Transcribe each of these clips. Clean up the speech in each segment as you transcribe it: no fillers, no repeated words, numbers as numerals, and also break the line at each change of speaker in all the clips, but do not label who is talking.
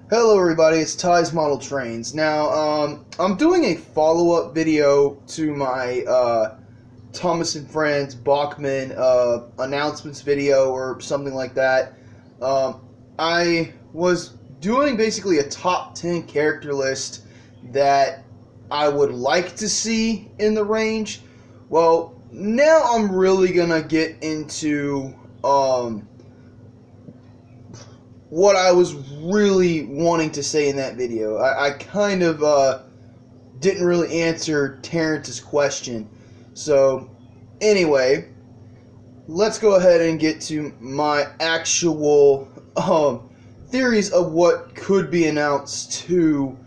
Hello everybody, it's Ty's Model Trains. Now, I'm doing a follow-up video to my Thomas and Friends Bachmann announcements video or something like that. I was doing basically a top 10 character list that I would like to see in the range. Well, now I'm really gonna get into what I was really wanting to say in that video. I kind of didn't really answer Terrence's question. So, anyway, let's go ahead and get to my actual theories of what could be announced in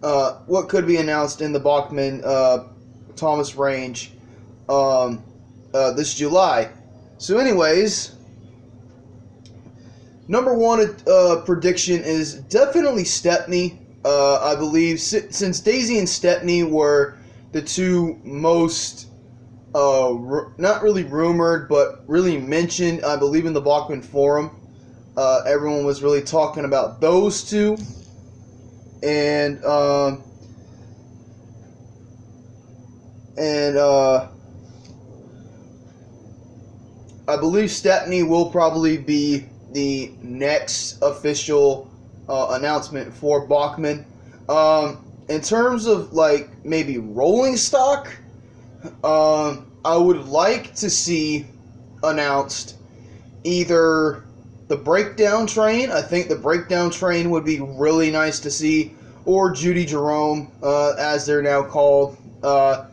the Bachmann Thomas range this July. So, anyways, number one prediction is definitely Stepney. I believe since Daisy and Stepney were the two most, not really rumored, but really mentioned, I believe, in the Bachmann forum. Everyone was really talking about those two. And I believe Stepney will probably be the next official announcement for Bachmann. In terms of like maybe rolling stock, I would like to see announced either the Breakdown Train. I think the Breakdown Train would be really nice to see, or Judy Jerome, as they're now called. I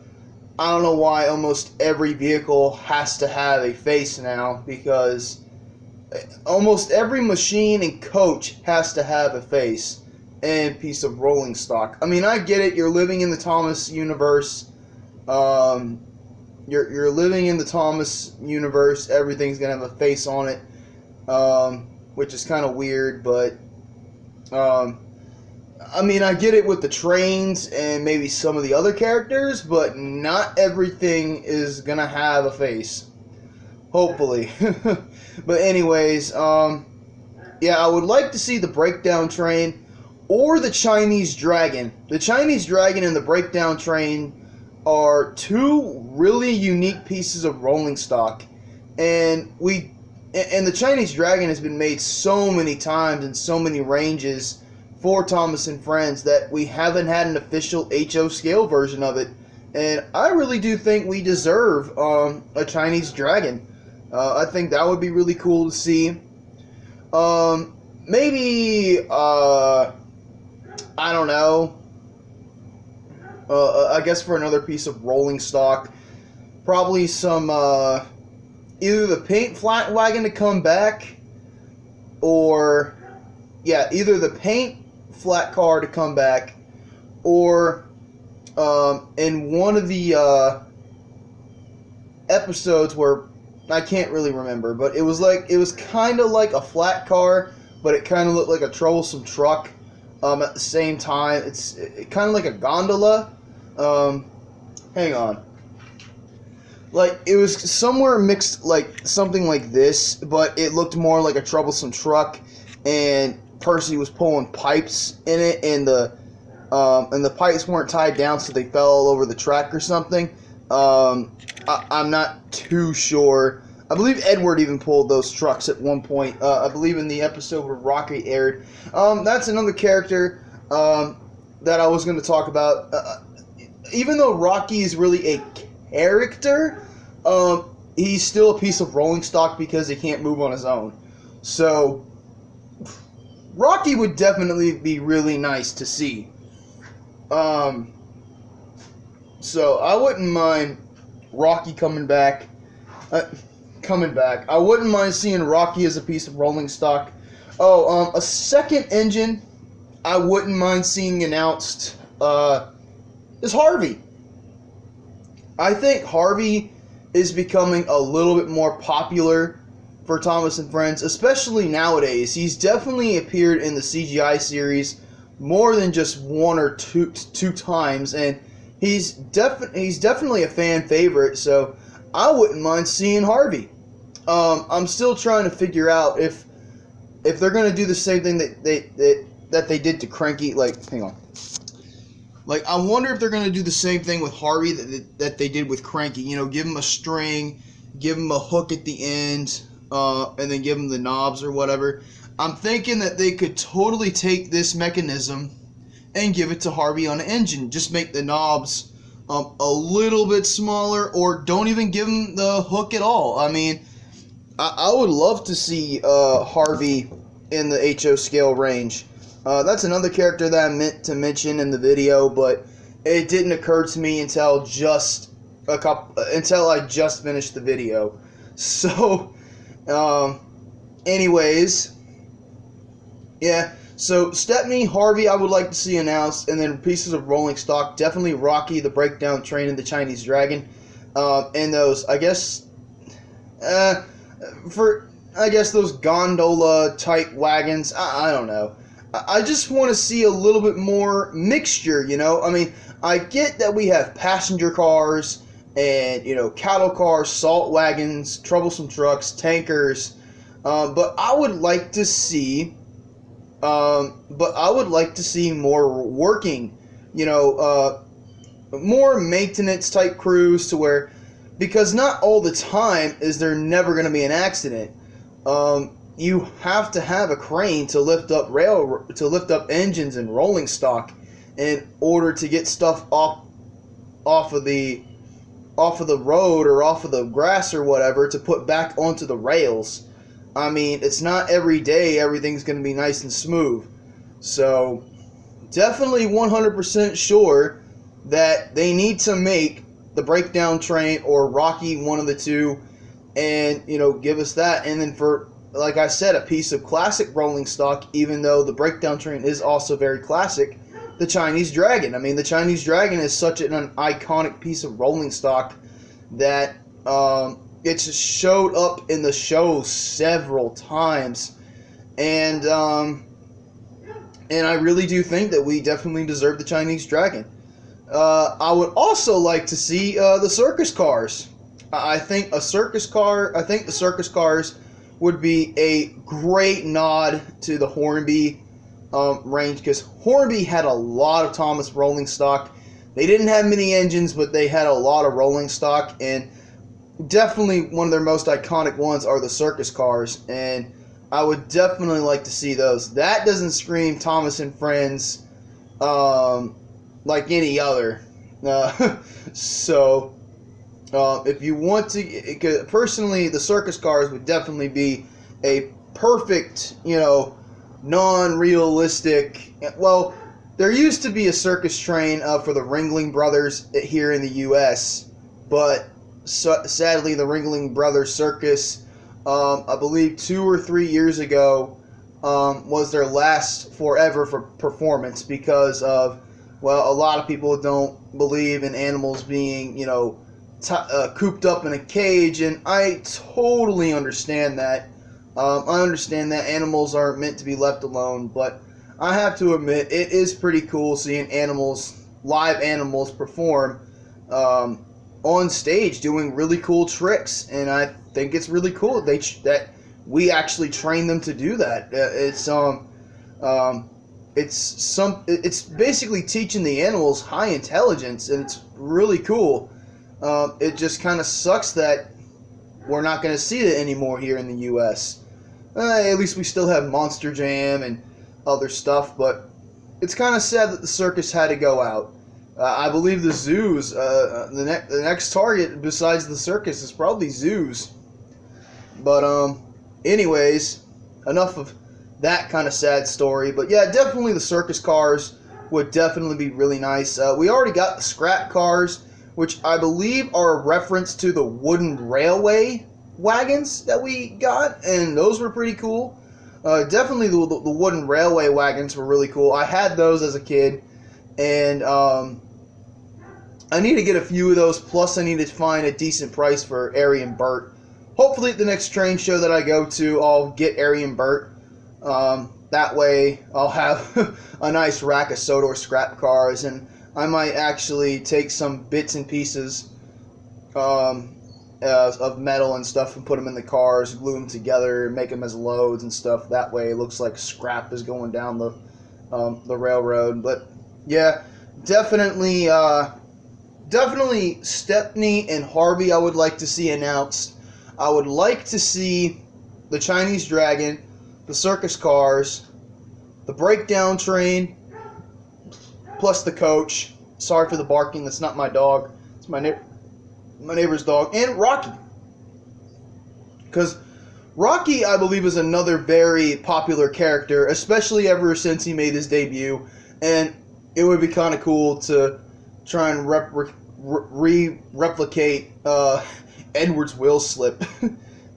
don't know why almost every vehicle has to have a face now, because almost every machine and coach has to have a face and piece of rolling stock. I mean, I get it. You're living in the Thomas universe. You're living in the Thomas universe. Everything's gonna have a face on it, which is kind of weird. But I mean, I get it with the trains and maybe some of the other characters, but not everything is gonna have a face. Hopefully. But anyways, yeah, I would like to see the Breakdown Train or the Chinese Dragon. The Chinese Dragon and the Breakdown Train are two really unique pieces of rolling stock. And the Chinese Dragon has been made so many times in so many ranges for Thomas and Friends that we haven't had an official HO scale version of it. And I really do think we deserve a Chinese Dragon. I think that would be really cool to see. Maybe, I don't know. I guess for another piece of rolling stock, probably some, either the paint flat wagon to come back, or, yeah, either the paint flat car to come back, or, in one of the, episodes where I can't really remember, but it was kind of like a flat car, but it kind of looked like a troublesome truck. At the same time, it's kind of like a gondola. Hang on. Like, it was somewhere mixed, like something like this, but it looked more like a troublesome truck, and Percy was pulling pipes in it, and the pipes weren't tied down, so they fell all over the track or something. I'm not too sure. I believe Edward even pulled those trucks at one point. I believe in the episode where Rocky aired. That's another character that I was going to talk about. Even though Rocky is really a character, he's still a piece of rolling stock because he can't move on his own. So, Rocky would definitely be really nice to see. So I wouldn't mind Rocky coming back. I wouldn't mind seeing Rocky as a piece of rolling stock. A second engine I wouldn't mind seeing announced is Harvey. I think Harvey is becoming a little bit more popular for Thomas and Friends, especially nowadays. He's definitely appeared in the CGI series more than just one or two times, and he's definitely a fan favorite, so I wouldn't mind seeing Harvey. I'm still trying to figure out if they're going to do the same thing that that they did to Cranky. Like, hang on. Like, I wonder if they're going to do the same thing with Harvey that they did with Cranky. You know, give him a string, give him a hook at the end, and then give him the knobs or whatever. I'm thinking that they could totally take this mechanism and give it to Harvey on an engine. Just make the knobs a little bit smaller, or don't even give him the hook at all. I mean, I would love to see Harvey in the HO scale range. That's another character that I meant to mention in the video, but it didn't occur to me until until I just finished the video. So, anyways, yeah. So Stepney, Harvey, I would like to see announced, and then pieces of rolling stock. Definitely Rocky, the breakdown train, and the Chinese Dragon, and those. I guess, those gondola type wagons. I don't know. I just want to see a little bit more mixture, you know? I mean, I get that we have passenger cars and, you know, cattle cars, salt wagons, troublesome trucks, tankers, but I would like to see more working, you know, more maintenance type crews to where, because not all the time is there never going to be an accident. You have to have a crane to lift up engines and rolling stock in order to get stuff off of the road or off of the grass or whatever to put back onto the rails. I mean, it's not every day everything's going to be nice and smooth. So, definitely 100% sure that they need to make the breakdown train or Rocky, one of the two, and, you know, give us that. And then for, like I said, a piece of classic rolling stock, even though the breakdown train is also very classic, the Chinese Dragon. I mean, the Chinese Dragon is such an iconic piece of rolling stock that it's showed up in the show several times. And I really do think that we definitely deserve the Chinese Dragon. I would also like to see the circus cars. I think the circus cars would be a great nod to the Hornby range, because Hornby had a lot of Thomas rolling stock. They didn't have many engines, but they had a lot of rolling stock, and definitely one of their most iconic ones are the circus cars, and I would definitely like to see those. That doesn't scream Thomas and Friends like any other. So if you want to, personally, the circus cars would definitely be a perfect, you know, non-realistic. Well, there used to be a circus train for the Ringling Brothers here in the U.S., but sadly, the Ringling Brothers Circus, I believe 2 or 3 years ago, was their last forever for performance because of, well, a lot of people don't believe in animals being, you know, cooped up in a cage, and I totally understand that. I understand that animals aren't meant to be left alone, but I have to admit, it is pretty cool seeing live animals perform on stage doing really cool tricks, and I think it's really cool that we actually train them to do that. It's basically teaching the animals high intelligence, and it's really cool. It just kind of sucks that we're not going to see it anymore here in the U.S. At least we still have Monster Jam and other stuff, but it's kind of sad that the circus had to go out. I believe the zoos, the next target besides the circus is probably zoos. But anyways, enough of that kind of sad story. But yeah, definitely the circus cars would definitely be really nice. We already got the scrap cars, which I believe are a reference to the wooden railway wagons that we got, and those were pretty cool. Definitely the wooden railway wagons were really cool. I had those as a kid, and I need to get a few of those, plus I need to find a decent price for Ari and Bert. Hopefully at the next train show that I go to, I'll get Ari and Bert. That way I'll have a nice rack of Sodor scrap cars, and I might actually take some bits and pieces of metal and stuff and put them in the cars, glue them together, and make them as loads and stuff. That way it looks like scrap is going down the railroad. But yeah, definitely, definitely Stepney and Harvey I would like to see announced. I would like to see the Chinese Dragon, the circus cars, the breakdown train, plus the coach. Sorry for the barking. That's not my dog. It's my neighbor's dog. And Rocky. Because Rocky, I believe, is another very popular character, especially ever since he made his debut. And it would be kind of cool to try and replicate Edward's will slip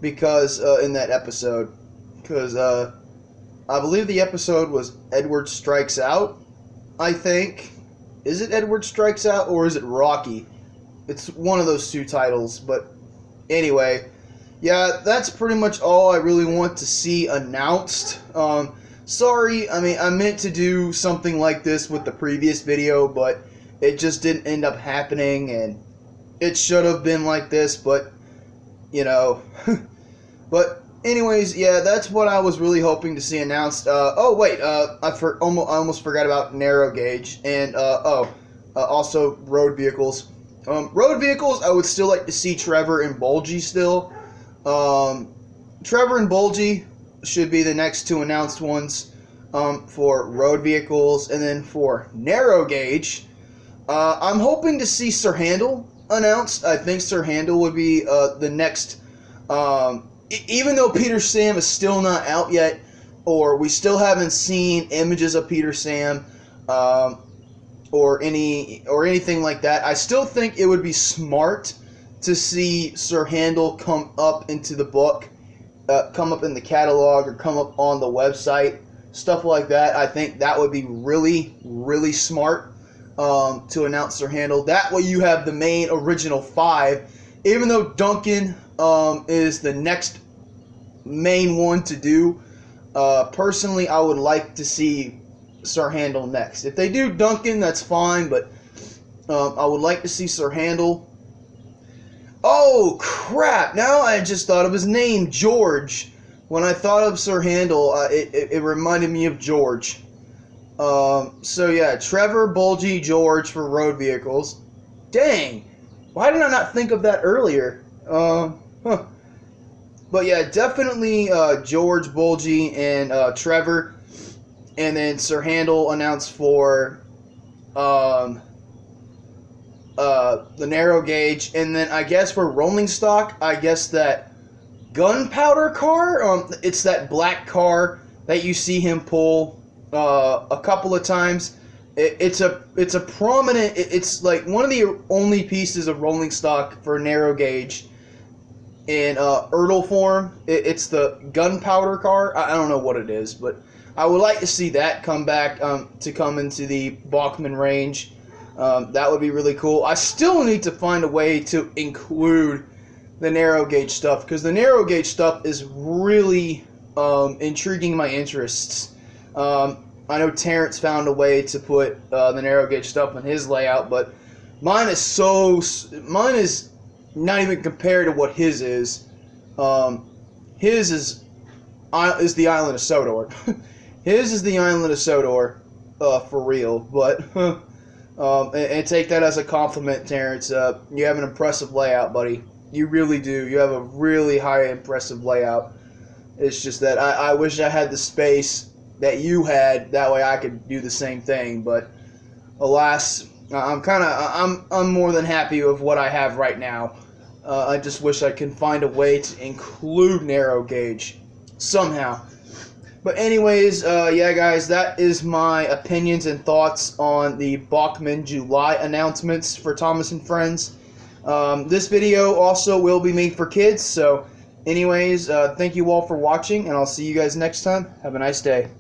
because in that episode. Because I believe the episode was Edward Strikes Out, I think. Is it Edward Strikes Out or is it Rocky? It's one of those two titles. But anyway, yeah, that's pretty much all I really want to see announced. Sorry, I mean, I meant to do something like this with the previous video, but it just didn't end up happening, and it should have been like this, but, you know. But anyways, yeah, that's what I was really hoping to see announced. Oh, wait, I almost forgot about narrow gauge, and, also road vehicles. Road vehicles, I would still like to see Trevor and Bulgy still. Trevor and Bulgy should be the next two announced ones for road vehicles. And then for narrow gauge, I'm hoping to see Sir Handel announced. I think Sir Handel would be the next, even though Peter Sam is still not out yet, or we still haven't seen images of Peter Sam, or anything like that. I still think it would be smart to see Sir Handel come up into the book, come up in the catalog, or come up on the website, stuff like that. I think that would be really, really smart to announce Sir Handel. That way you have the main original five, even though Duncan is the next main one to do. Personally, I would like to see Sir Handel next. If they do Duncan, that's fine, but I would like to see Sir Handel. Oh, crap! Now I just thought of his name, George. When I thought of Sir Handel, it reminded me of George. So yeah, Trevor, Bulgy, George for road vehicles. Dang! Why did I not think of that earlier? But yeah, definitely George, Bulgy, and Trevor. And then Sir Handel announced for the narrow gauge, and then I guess for rolling stock, I guess that gunpowder car, it's that black car that you see him pull a couple of times. It's a prominent, it's like one of the only pieces of rolling stock for narrow gauge in Ertl form. It's the gunpowder car. I don't know what it is, but I would like to see that come back to come into the Bachmann range. That would be really cool. I still need to find a way to include the narrow gauge stuff, because the narrow gauge stuff is really intriguing my interests. I know Terrence found a way to put the narrow gauge stuff in his layout, but mine is not even compared to what his is. His is the island of Sodor. His is the island of Sodor, for real. But and take that as a compliment, Terrence. You have an impressive layout, buddy. You really do. You have a really high, impressive layout. It's just that I wish I had the space that you had. That way I could do the same thing. But alas, I'm more than happy with what I have right now. I just wish I can find a way to include narrow gauge somehow. But anyways, yeah, guys, that is my opinions and thoughts on the Bachmann July announcements for Thomas and Friends. This video also will be made for kids, so anyways, thank you all for watching, and I'll see you guys next time. Have a nice day.